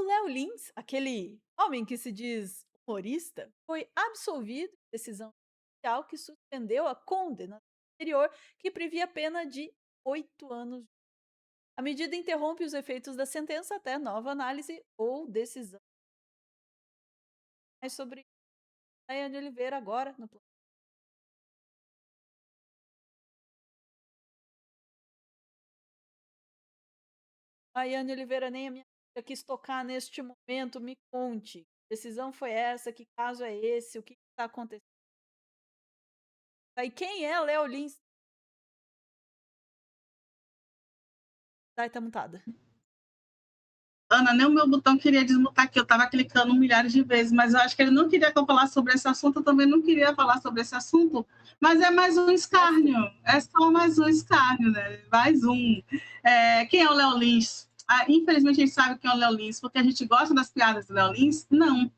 Léo Lins, aquele homem que se diz humorista, foi absolvido em decisão judicial que suspendeu a condenação anterior, que previa pena de 8 anos. A medida interrompe os efeitos da sentença até nova análise ou decisão. Mais sobre Daiane Oliveira agora no plano. Daiane Oliveira, nem a minha filha quis tocar neste momento, me conte. Que decisão foi essa? Que caso é esse? O que está acontecendo? E quem é Léo Lins? Dai, tá mutada. Ana, nem o meu botão queria desmutar aqui, eu estava clicando milhares de vezes, mas eu acho que ele não queria que eu falasse sobre esse assunto, eu também não queria falar sobre esse assunto, mas é mais um escárnio, é só mais um escárnio, né? Mais um. Quem é o Léo Lins? Infelizmente a gente sabe quem é o Léo Lins, porque a gente gosta das piadas do Léo Lins? Não,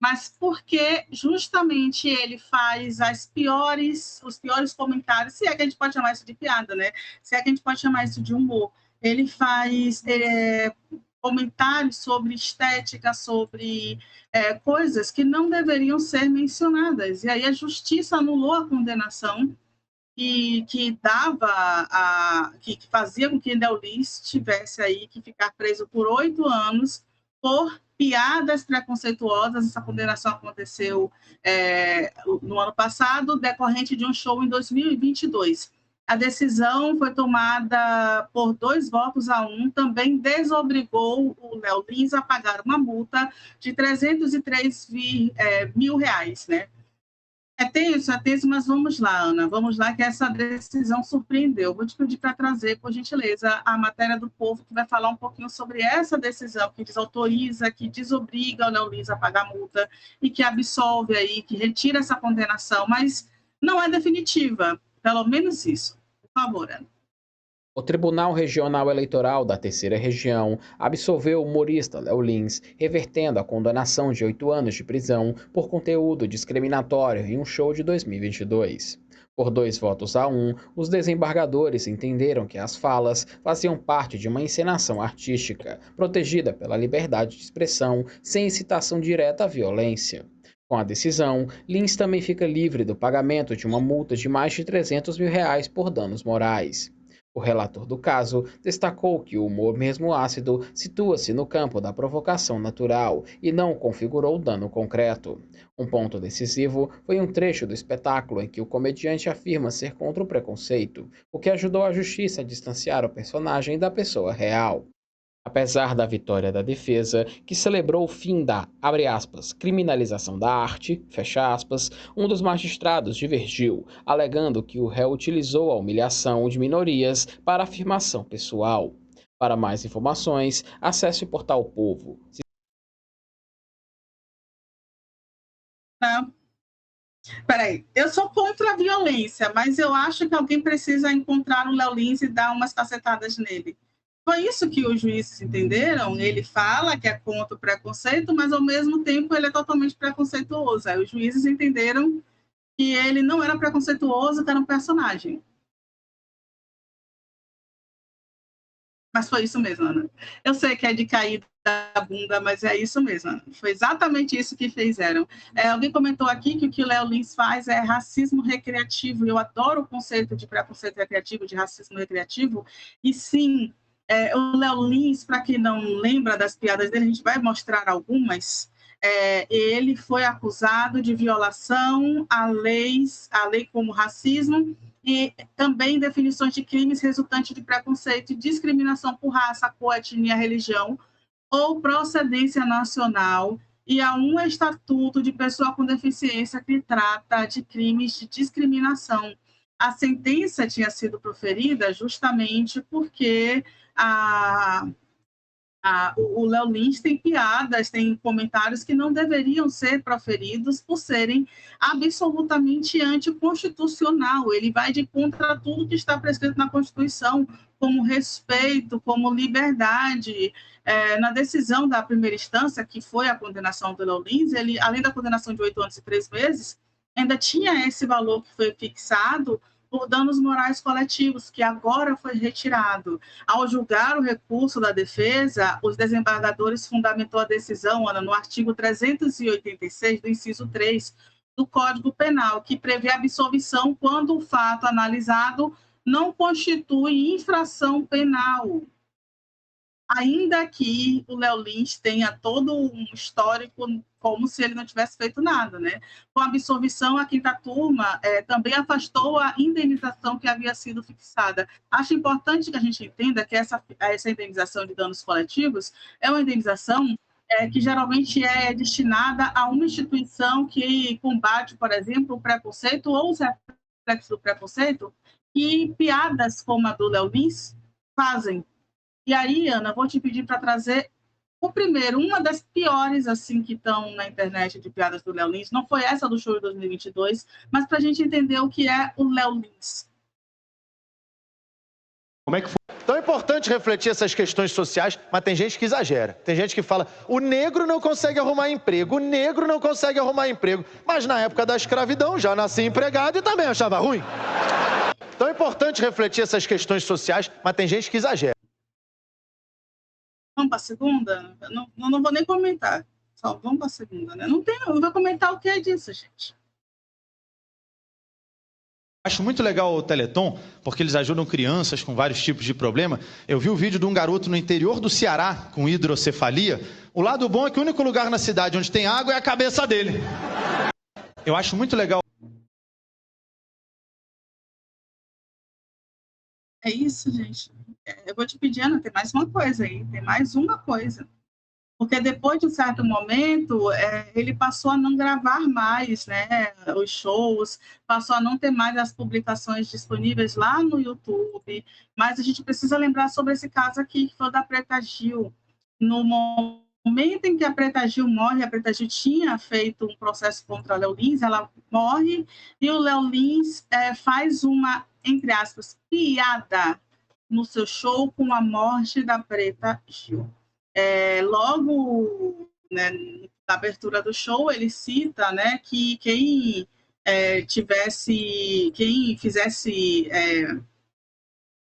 mas porque justamente ele faz os piores comentários, se é que a gente pode chamar isso de piada, né? Se é que a gente pode chamar isso de humor. Ele faz comentários sobre estética, sobre coisas que não deveriam ser mencionadas. E aí a justiça anulou a condenação e que que fazia com que Léo Lins tivesse aí que ficar preso por 8 anos por piadas preconceituosas. Essa condenação aconteceu no ano passado, decorrente de um show em 2022. A decisão foi tomada por 2 votos a 1, também desobrigou o Léo Lins a pagar uma multa de 303 mil reais, né? É tenso, mas vamos lá, Ana, vamos lá, que essa decisão surpreendeu. Vou te pedir para trazer, por gentileza, a matéria do Povo, que vai falar um pouquinho sobre essa decisão que desautoriza, que desobriga o Léo Lins a pagar multa e que absolve aí, que retira essa condenação, mas não é definitiva, pelo menos isso. Por favor, Ana. O Tribunal Regional Eleitoral da Terceira Região absolveu o humorista Léo Lins, revertendo a condenação de 8 anos de prisão por conteúdo discriminatório em um show de 2022. Por 2 votos a 1, os desembargadores entenderam que as falas faziam parte de uma encenação artística, protegida pela liberdade de expressão, sem incitação direta à violência. Com a decisão, Lins também fica livre do pagamento de uma multa de mais de 300 mil reais por danos morais. O relator do caso destacou que o humor, mesmo ácido, situa-se no campo da provocação natural e não configurou dano concreto. Um ponto decisivo foi um trecho do espetáculo em que o comediante afirma ser contra o preconceito, o que ajudou a justiça a distanciar o personagem da pessoa real. Apesar da vitória da defesa, que celebrou o fim da, abre aspas, criminalização da arte, fecha aspas, um dos magistrados divergiu, alegando que o réu utilizou a humilhação de minorias para afirmação pessoal. Para mais informações, acesse o portal Povo. Não. Peraí, eu sou contra a violência, mas eu acho que alguém precisa encontrar o Léo Lins e dar umas cacetadas nele. Foi isso que os juízes entenderam. Ele fala que é contra o preconceito, mas ao mesmo tempo ele é totalmente preconceituoso. Aí os juízes entenderam que ele não era preconceituoso, que era um personagem. Mas foi isso mesmo, Ana. Eu sei que é de cair da bunda, mas é isso mesmo, Ana. Foi exatamente isso que fizeram. Alguém comentou aqui que o que o Léo Lins faz é racismo recreativo. Eu adoro o conceito de preconceito recreativo, de racismo recreativo. E sim, o Léo Lins, para quem não lembra das piadas dele, a gente vai mostrar algumas. Ele foi acusado de violação a lei como racismo e também definições de crimes resultantes de preconceito e discriminação por raça, cor, etnia, religião ou procedência nacional, e há um estatuto de pessoa com deficiência que trata de crimes de discriminação. A sentença tinha sido proferida justamente porque o Léo Lins tem piadas, tem comentários que não deveriam ser proferidos por serem absolutamente anticonstitucional. Ele vai de contra tudo que está prescrito na Constituição, como respeito, como liberdade. Na decisão da primeira instância, que foi a condenação do Léo Lins, ele, além da condenação de 8 anos e 3 meses, ainda tinha esse valor que foi fixado por danos morais coletivos, que agora foi retirado. Ao julgar o recurso da defesa, os desembargadores fundamentou a decisão, Ana, no artigo 386 do inciso 3 do Código Penal, que prevê absolvição quando o fato analisado não constitui infração penal. Ainda que o Léo Lins tenha todo um histórico como se ele não tivesse feito nada, né? Com a absolvição, a quinta turma também afastou a indenização que havia sido fixada. Acho importante que a gente entenda que essa indenização de danos coletivos é uma indenização que geralmente é destinada a uma instituição que combate, por exemplo, o preconceito ou os reflexos do preconceito, que piadas como a do Léo Lins fazem. E aí, Ana, vou te pedir para trazer o primeiro, uma das piores assim que estão na internet de piadas do Léo Lins. Não foi essa do show de 2022, mas para a gente entender o que é o Léo Lins. Como é que foi? Então é importante refletir essas questões sociais, mas tem gente que exagera. Tem gente que fala, o negro não consegue arrumar emprego, o negro não consegue arrumar emprego. Mas na época da escravidão já nasci empregado e também achava ruim. Então é importante refletir essas questões sociais, mas tem gente que exagera. Vamos para a segunda? Não vou nem comentar. Só vamos para a segunda, né? Não vou comentar o que é disso, gente. Acho muito legal o Teleton, porque eles ajudam crianças com vários tipos de problema. Eu vi o vídeo de um garoto no interior do Ceará com hidrocefalia. O lado bom é que o único lugar na cidade onde tem água é a cabeça dele. Eu acho muito legal. É isso, gente. Eu vou te pedir, Ana, tem mais uma coisa aí. Tem mais uma coisa. Porque depois de um certo momento, ele passou a não gravar mais, né, os shows, passou a não ter mais as publicações disponíveis lá no YouTube. Mas a gente precisa lembrar sobre esse caso aqui, que foi o da Preta Gil. No momento em que a Preta Gil morre, a Preta Gil tinha feito um processo contra a Léo Lins, ela morre, e o Léo Lins faz uma, entre aspas, piada no seu show com a morte da Preta Gil. Logo, né, na abertura do show, ele cita, né, que quem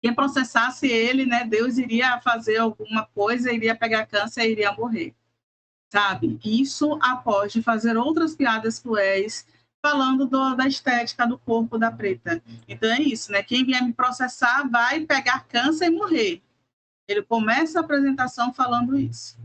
quem processasse ele, né, Deus iria fazer alguma coisa, iria pegar câncer e iria morrer, sabe? Isso após de fazer outras piadas cruéis, falando da estética do corpo da Preta. Então é isso, né? Quem vier me processar vai pegar câncer e morrer. Ele começa a apresentação falando isso.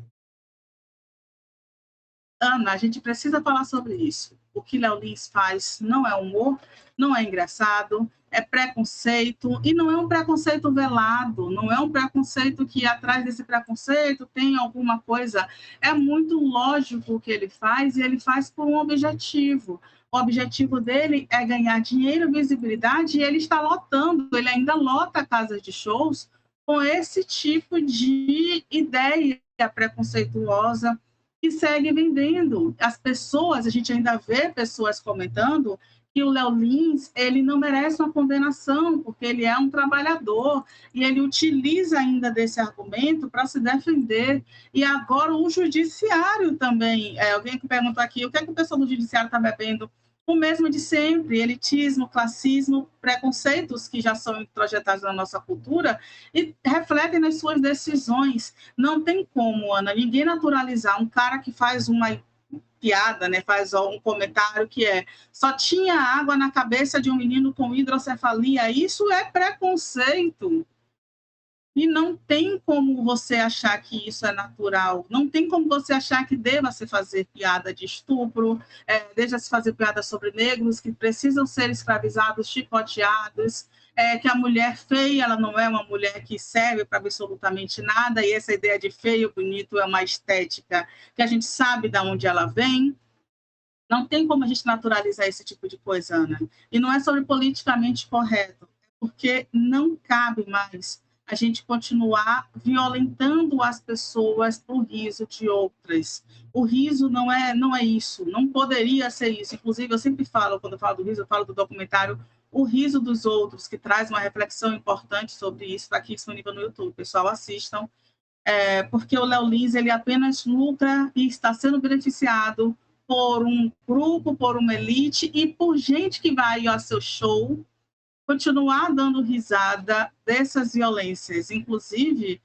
Ana, a gente precisa falar sobre isso. O que Léo Lins faz não é humor, não é engraçado, é preconceito, e não é um preconceito velado, não é um preconceito que atrás desse preconceito tem alguma coisa. É muito lógico o que ele faz, e ele faz por um objetivo. O objetivo dele é ganhar dinheiro, visibilidade, e ele está lotando, ele ainda lota casas de shows com esse tipo de ideia preconceituosa que segue vendendo. As pessoas, a gente ainda vê pessoas comentando que o Léo Lins, ele não merece uma condenação, porque ele é um trabalhador, e ele utiliza ainda desse argumento para se defender. E agora o judiciário também, alguém que perguntou aqui, o que é que o pessoal do judiciário está bebendo? O mesmo de sempre, elitismo, classismo, preconceitos que já são introjetados na nossa cultura e refletem nas suas decisões. Não tem como, Ana, ninguém naturalizar um cara que faz uma piada, né, faz um comentário que só tinha água na cabeça de um menino com hidrocefalia. Isso é preconceito. E não tem como você achar que isso é natural, não tem como você achar que deva se fazer piada de estupro, deixa se fazer piada sobre negros que precisam ser escravizados, chicoteados, que a mulher feia, ela não é uma mulher que serve para absolutamente nada, e essa ideia de feio, bonito, é uma estética que a gente sabe de onde ela vem. Não tem como a gente naturalizar esse tipo de coisa, Ana. E não é sobre politicamente correto, porque não cabe mais a gente continuar violentando as pessoas por riso de outras. O riso não é isso, não poderia ser isso. Inclusive, eu sempre falo, quando eu falo do riso, eu falo do documentário O Riso dos Outros, que traz uma reflexão importante sobre isso, está aqui disponível no YouTube. Pessoal, assistam, porque o Léo Lins, ele apenas lucra e está sendo beneficiado por um grupo, por uma elite e por gente que vai ao seu show continuar dando risada dessas violências. Inclusive,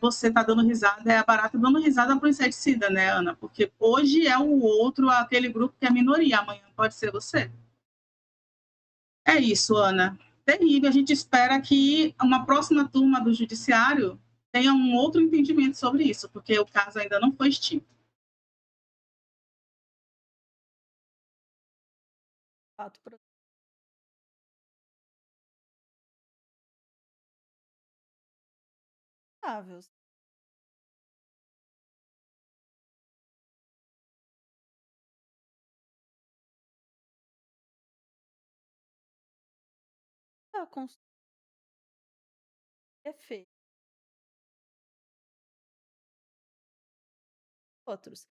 você está dando risada, é a barata dando risada para o inseticida, né, Ana? Porque hoje é o outro, aquele grupo que é minoria, amanhã pode ser você. É isso, Ana. Terrível. A gente espera que uma próxima turma do Judiciário tenha um outro entendimento sobre isso, porque o caso ainda não foi extinto. Fato provável. A construção é feita. Outros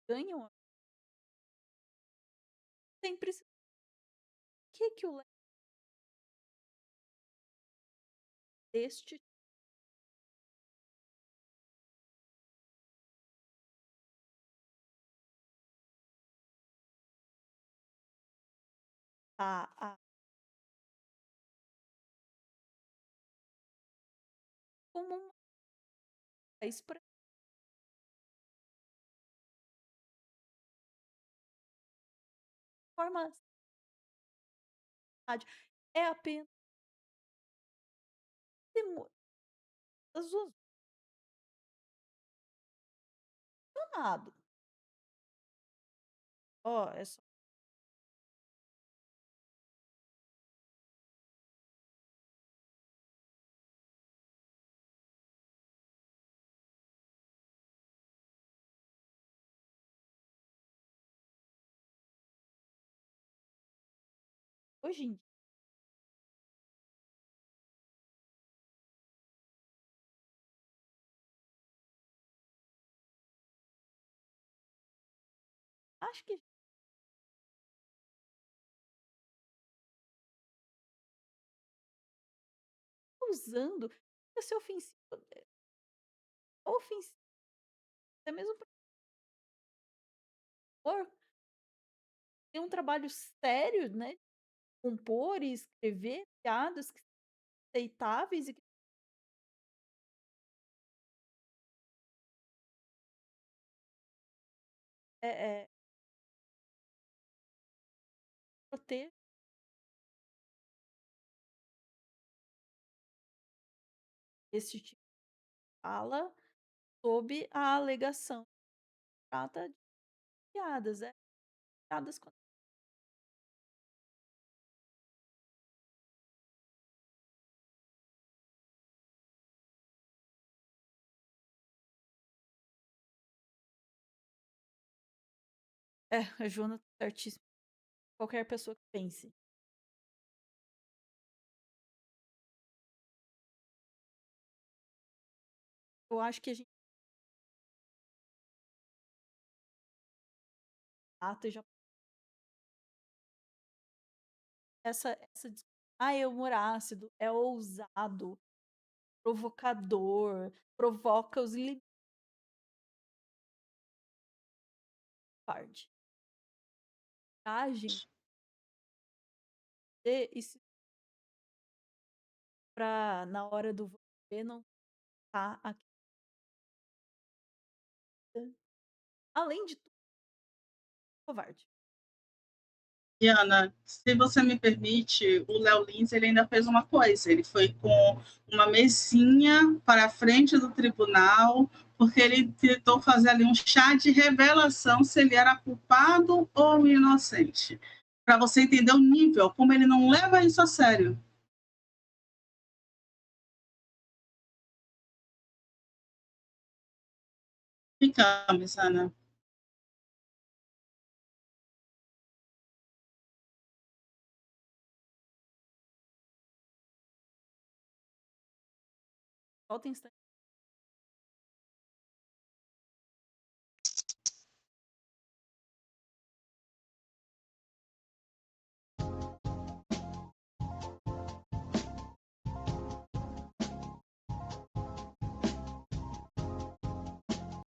ganham sempre. O que o deste a como um país para forma é apenas emocionado. Ó, é só hoje em dia, acho que usando esse ofensivo, até mesmo por ter um trabalho sério, né, compor e escrever piadas que são aceitáveis e que é proteja esse tipo de fala sob a alegação que trata de piadas, piadas com a Joana tá certíssima. Qualquer pessoa que pense. Eu acho que a gente trata já essa é humor ácido, é ousado, provocador, provoca os limites. Coragem de e se pra na hora do vamos ver não tá aqui. Além de tudo, covarde. E, Ana, se você me permite, o Léo Lins ele ainda fez uma coisa. Ele foi com uma mesinha para a frente do tribunal, porque ele tentou fazer ali um chá de revelação se ele era culpado ou inocente. Para você entender o nível, como ele não leva isso a sério. Ficamos, Ana. Falta instante